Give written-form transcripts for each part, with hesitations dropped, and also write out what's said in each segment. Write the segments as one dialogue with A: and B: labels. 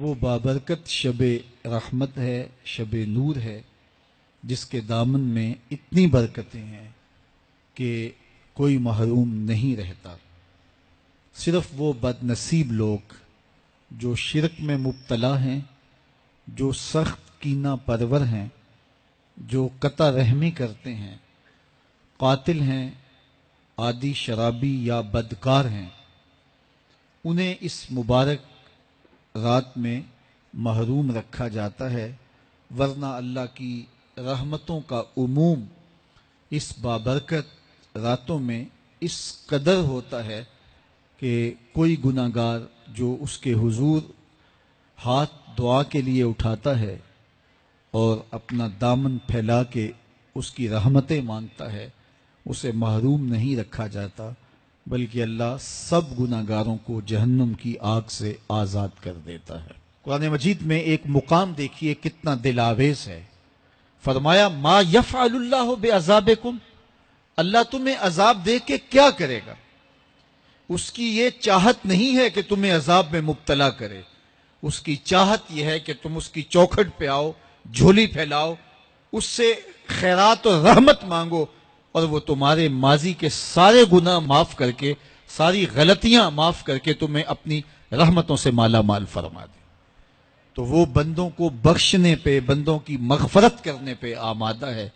A: وہ بابرکت شب رحمت ہے، شب نور ہے، جس کے دامن میں اتنی برکتیں ہیں کہ کوئی محروم نہیں رہتا۔ صرف وہ بد نصیب لوگ جو شرک میں مبتلا ہیں، جو سخت کینہ پرور ہیں، جو قطع رحمی کرتے ہیں، قاتل ہیں، عادی شرابی یا بدکار ہیں، انہیں اس مبارک رات میں محروم رکھا جاتا ہے، ورنہ اللہ کی رحمتوں کا عموم اس بابرکت راتوں میں اس قدر ہوتا ہے کہ کوئی گناہ گار جو اس کے حضور ہاتھ دعا کے لیے اٹھاتا ہے اور اپنا دامن پھیلا کے اس کی رحمتیں مانگتا ہے، اسے محروم نہیں رکھا جاتا، بلکہ اللہ سب گناہ گاروں کو جہنم کی آگ سے آزاد کر دیتا ہے۔ قرآن مجید میں ایک مقام دیکھیے کتنا دل آویز ہے۔ فرمایا ما یفعل اللہ بعذابکم، اللہ تمہیں عذاب دے کے کیا کرے گا؟ اس کی یہ چاہت نہیں ہے کہ تمہیں عذاب میں مبتلا کرے، اس کی چاہت یہ ہے کہ تم اس کی چوکھٹ پہ آؤ، جھولی پھیلاؤ، اس سے خیرات اور رحمت مانگو، اور وہ تمہارے ماضی کے سارے گناہ معاف کر کے، ساری غلطیاں معاف کر کے تمہیں اپنی رحمتوں سے مالا مال فرما دے۔ تو وہ بندوں کو بخشنے پہ، بندوں کی مغفرت کرنے پہ آمادہ ہے،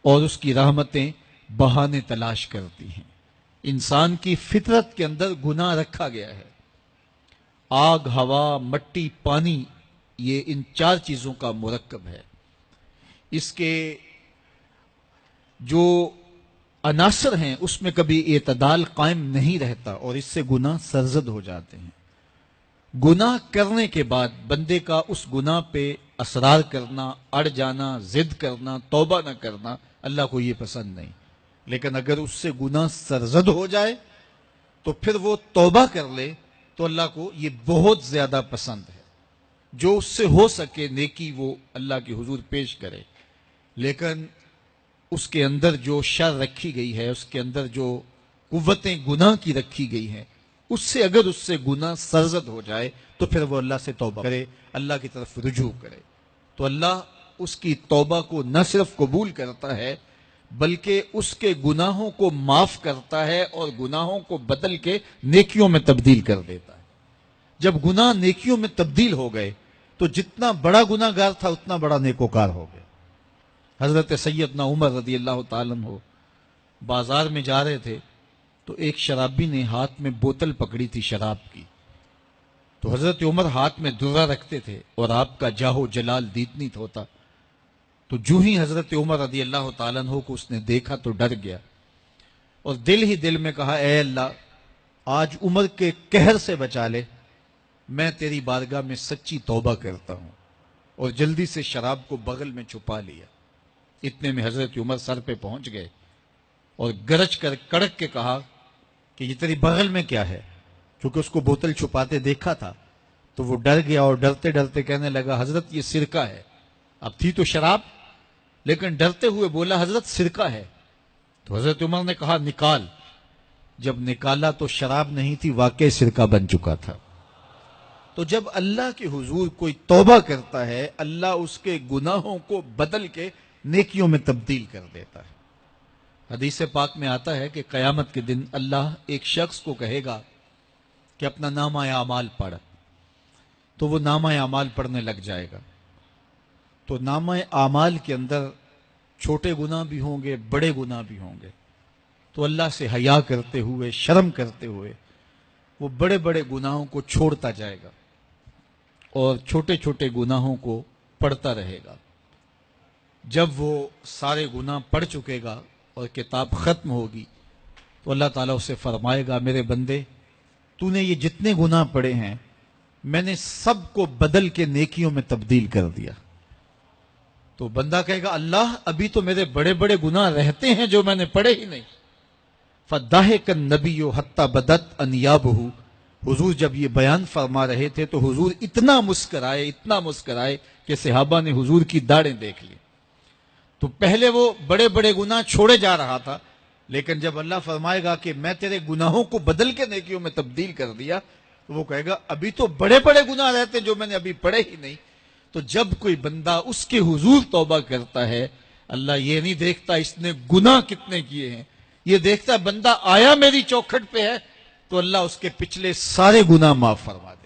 A: اور اس کی رحمتیں بہانے تلاش کرتی ہیں۔ انسان کی فطرت کے اندر گناہ رکھا گیا ہے۔ آگ، ہوا، مٹی، پانی، یہ ان چار چیزوں کا مرکب ہے۔ اس کے جو عناصر ہیں اس میں کبھی اعتدال قائم نہیں رہتا، اور اس سے گناہ سرزد ہو جاتے ہیں۔ گناہ کرنے کے بعد بندے کا اس گناہ پہ اصرار کرنا، اڑ جانا، ضد کرنا، توبہ نہ کرنا اللہ کو یہ پسند نہیں۔ لیکن اگر اس سے گناہ سرزد ہو جائے تو پھر وہ توبہ کر لے تو اللہ کو یہ بہت زیادہ پسند ہے۔ جو اس سے ہو سکے نیکی وہ اللہ کے حضور پیش کرے، لیکن اس کے اندر جو شر رکھی گئی ہے، اس کے اندر جو قوتیں گناہ کی رکھی گئی ہیں، اس سے اگر اس سے گناہ سرزد ہو جائے تو پھر وہ اللہ سے توبہ کرے، اللہ کی طرف رجوع کرے، تو اللہ اس کی توبہ کو نہ صرف قبول کرتا ہے بلکہ اس کے گناہوں کو معاف کرتا ہے اور گناہوں کو بدل کے نیکیوں میں تبدیل کر دیتا ہے۔ جب گناہ نیکیوں میں تبدیل ہو گئے تو جتنا بڑا گناہ گار تھا اتنا بڑا نیکوکار ہو گیا۔ حضرت سیدنا عمر رضی اللہ تعالیٰ عنہ بازار میں جا رہے تھے تو ایک شرابی نے ہاتھ میں بوتل پکڑی تھی شراب کی، تو حضرت عمر ہاتھ میں درہ رکھتے تھے اور آپ کا جاہ و جلال دیدنیت ہوتا، تو جو ہی حضرت عمر رضی اللہ تعالیٰ عنہ کو اس نے دیکھا تو ڈر گیا، اور دل ہی دل میں کہا اے اللہ آج عمر کے قہر سے بچا لے، میں تیری بارگاہ میں سچی توبہ کرتا ہوں، اور جلدی سے شراب کو بغل میں چھپا لیا۔ اتنے میں حضرت عمر سر پہ پہنچ گئے اور گرج کر کڑک کے کہا کہ یہ تیری بغل میں کیا ہے؟ کیونکہ اس کو بوتل چھپاتے دیکھا تھا تو وہ ڈر گیا، اور ڈرتے ڈرتے کہنے لگا حضرت یہ سرکہ ہے۔ اب تھی تو شراب، لیکن ڈرتے ہوئے بولا حضرت سرکہ ہے۔ تو حضرت عمر نے کہا نکال۔ جب نکالا تو شراب نہیں تھی، واقعی سرکہ بن چکا تھا۔ تو جب اللہ کے حضور کوئی توبہ کرتا ہے، اللہ اس کے گناہوں کو بدل کے نیکیوں میں تبدیل کر دیتا ہے۔ حدیث پاک میں آتا ہے کہ قیامت کے دن اللہ ایک شخص کو کہے گا کہ اپنا نامہ اعمال پڑھ، تو وہ نامہ اعمال پڑھنے لگ جائے گا، تو نامہ اعمال کے اندر چھوٹے گناہ بھی ہوں گے، بڑے گناہ بھی ہوں گے، تو اللہ سے حیا کرتے ہوئے، شرم کرتے ہوئے وہ بڑے بڑے گناہوں کو چھوڑتا جائے گا اور چھوٹے چھوٹے گناہوں کو پڑھتا رہے گا۔ جب وہ سارے گناہ پڑھ چکے گا اور کتاب ختم ہوگی تو اللہ تعالیٰ اسے فرمائے گا میرے بندے تو نے یہ جتنے گناہ پڑے ہیں میں نے سب کو بدل کے نیکیوں میں تبدیل کر دیا۔ تو بندہ کہے گا اللہ ابھی تو میرے بڑے بڑے گناہ رہتے ہیں جو میں نے پڑھے ہی نہیں۔ فَضَحِكَ النَّبِيُّ حَتَّى بَدَتْ أَنْيَابُهُ، حضور جب یہ بیان فرما رہے تھے تو حضور اتنا مسکرائے کہ صحابہ نے حضور کی داڑھیں دیکھ لی۔ تو پہلے وہ بڑے بڑے گناہ چھوڑے جا رہا تھا، لیکن جب اللہ فرمائے گا کہ میں تیرے گناہوں کو بدل کے نیکیوں میں تبدیل کر دیا تو وہ کہے گا ابھی تو بڑے بڑے گناہ رہتے جو میں نے ابھی پڑھے ہی نہیں. تو جب کوئی بندہ اس کے حضور توبہ کرتا ہے، اللہ یہ نہیں دیکھتا اس نے گناہ کتنے کیے ہیں، یہ دیکھتا بندہ آیا میری چوکھٹ پہ ہے تو اللہ اس کے پچھلے سارے گناہ معاف فرما دے.